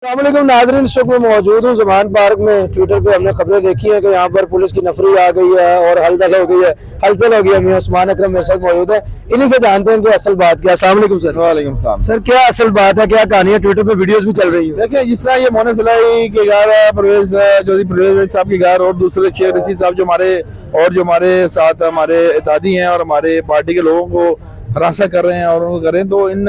अस्सलामुअलैकुम नाज़रीन, इस वक्त मैं मौजूद हूँ ज़मान पार्क में। ट्विटर पे हमने खबरें देखी हैं कि यहाँ पर पुलिस की नफरी आ गई है और हलचल हो गई है। मैं उस्मान अकरम मेरे साथ मौजूद है, इन्हीं से जानते हैं कि असल बात क्या। अस्सलाम वालेकुम सर। वालेकुम सलाम। सर, क्या असल बात है, क्या कहानी है? ट्विटर पे वीडियोस भी चल रही है। देखिए, जिस तरह ये मोहन सलाई के घर है, परवेज साहब के घर और दूसरे शेख रशीद साहब जो हमारे साथ हमारे इत्तेहादी हैं और हमारे पार्टी के लोगों को हरासा कर रहे हैं और उनको करें, तो इन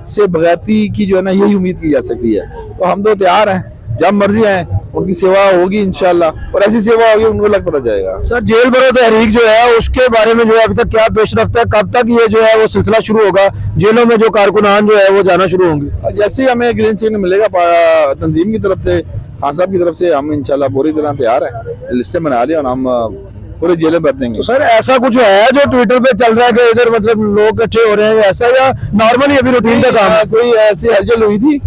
से बगैरती की जो है ना यही उम्मीद की जा सकती है। तो हम तो तैयार हैं, जब मर्जी आए, उनकी सेवा होगी इंशाल्लाह, और ऐसी सेवा होगी उनको लग पता जाएगा। सर, जेल भरो तहरीक जो है उसके बारे में जो है अभी तक क्या पेशरफ्त है? कब तक ये जो है वो सिलसिला शुरू होगा? जेलों में जो कारकुनान जो है वो जाना शुरू होंगे? जैसे ही हमें ग्रीन सिग्नल मिलेगा तंजीम की तरफ से, खान साहब की तरफ से, हम इंशाल्लाह पूरी तरह तैयार है, लिस्टें बना ली और हम पूरे जेलें भर देंगे। तो सर, ऐसा कुछ है जो ट्विटर पे चल रहा है कि इधर मतलब लोग इकट्ठे हो रहे हैं, ऐसा या नॉर्मली अभी रूटीन का काम है? कोई ऐसी हलचल हुई थी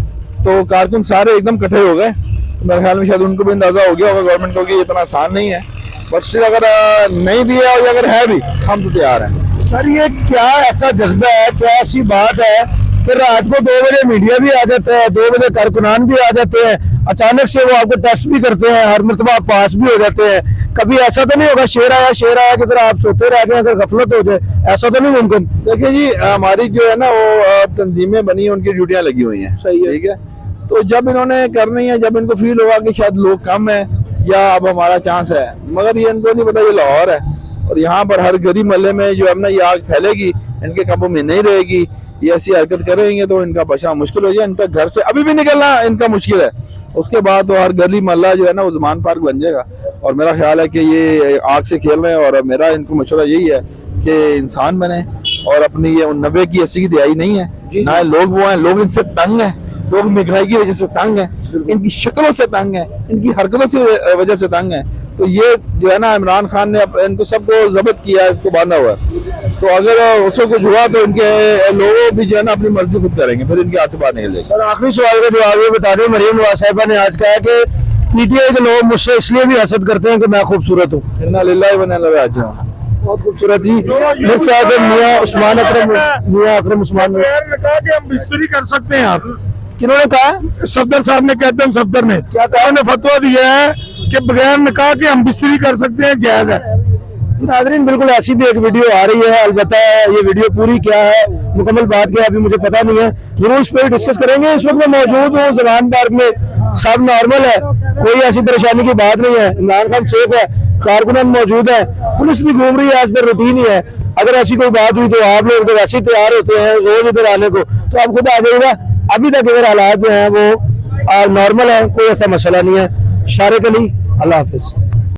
तो कारकुन सारे एकदम इकट्ठे हो गए। मेरे ख्याल में शायद उनको भी अंदाजा हो गया होगा गवर्नमेंट को कि ये इतना आसान नहीं है, बट स्टिल अगर नहीं भी है और अगर है भी, हम तो तैयार हैं। सर, ये क्या ऐसा जज्बा है, क्या ऐसी बात है कि रात को 2 बजे मीडिया भी आ जाता है, 2 बजे कारकुनान भी आ जाते हैं, अचानक से वो आपको टेस्ट भी करते हैं, हर मरतबा आप पास भी हो जाते हैं? कभी ऐसा तो नहीं होगा शेर आया कि फिर आप सोते रह गए, अगर गफलत हो जाए, ऐसा तो नहीं मुमकिन? देखिए जी, हमारी जो है ना वो तंजीमें बनी है, उनकी ड्यूटियां लगी हुई हैं। सही है, ठीक है। तो जब इन्होंने करनी है, जब इनको फील होगा कि शायद लोग कम है या अब हमारा चांस है, मगर ये इनको नहीं पता ये लाहौर है और यहाँ पर हर गली मोहल्ले में जो है ना ये आग फैलेगी, इनके काबू में नहीं रहेगी। ये ऐसी हरकत करेंगे तो इनका बचाव मुश्किल हो जाए, इनका घर से अभी भी निकलना इनका मुश्किल है। उसके बाद तो हर गली मोहल्ला जो है ना वो ज़मान पार्क बन जाएगा। और मेरा ख्याल है कि ये आग से खेल रहे हैं और मेरा इनको मशवरा यही है कि इंसान बने और अपनी ये 90 की 80 की दिहाई नहीं है ना, लोग वो हैं, लोग इनसे तंग हैं, लोग महंगाई की वजह से तंग हैं, इनकी शक्लों से तंग है, इनकी हरकतों से वजह से तंग है। तो ये जो है ना इमरान खान ने इनको सबको जब्त किया है, इसको बांधा हुआ है। तो अगर उसको कुछ हुआ तो इनके लोगों भी जो है ना अपनी मर्जी खुद करेंगे, फिर इनके हाथ से बाहर निकल जाएगी। और आखिरी सवाल का जवाब ये बता दें, मरीम नवाज साहिबा ने आज कहा कि पीटीआई के लोग मुझसे इसलिए भी हसद करते हैं कि मैं खूबसूरत हूँ। इन्ना लिल्लाहि व इन्ना इलैहि राजिऊन। बहुत खूबसूरत जी। मेरे साथ मियां उस्मान अकरम उस्मान ने कहा कि हम बिस्तरी कर सकते हैं। आप किन्होंने कहा? सफदर साहब ने, कहते हैं सफदर ने क्या कहा? उन्होंने फतवा दिया है कि बगैर निकाह के हम बिस्तरी कर सकते हैं, जायज है। नाज़रीन, बिल्कुल ऐसी भी एक वीडियो आ रही है, अलबत्ता ये वीडियो पूरी क्या है, मुकम्मल बात क्या है, अभी मुझे पता नहीं है, जरूर इस पर डिस्कस करेंगे। इस वक्त मैं मौजूद हूँ ज़मान पार्क में, सब नॉर्मल है, कोई ऐसी परेशानी की बात नहीं है। इमरान खान सेफ है, कारकुनान मौजूद है, पुलिस भी घूम रही है, एज पर रूटीन ही है। अगर ऐसी कोई बात हुई तो आप लोग तो वैसे ही तैयार होते हैं रोज इधर आने को, तो आप खुद आ जाइएगा। अभी तक इधर हालात जो है वो नॉर्मल है, कोई ऐसा मसला नहीं है। शारिक अली, अल्लाह हाफिज।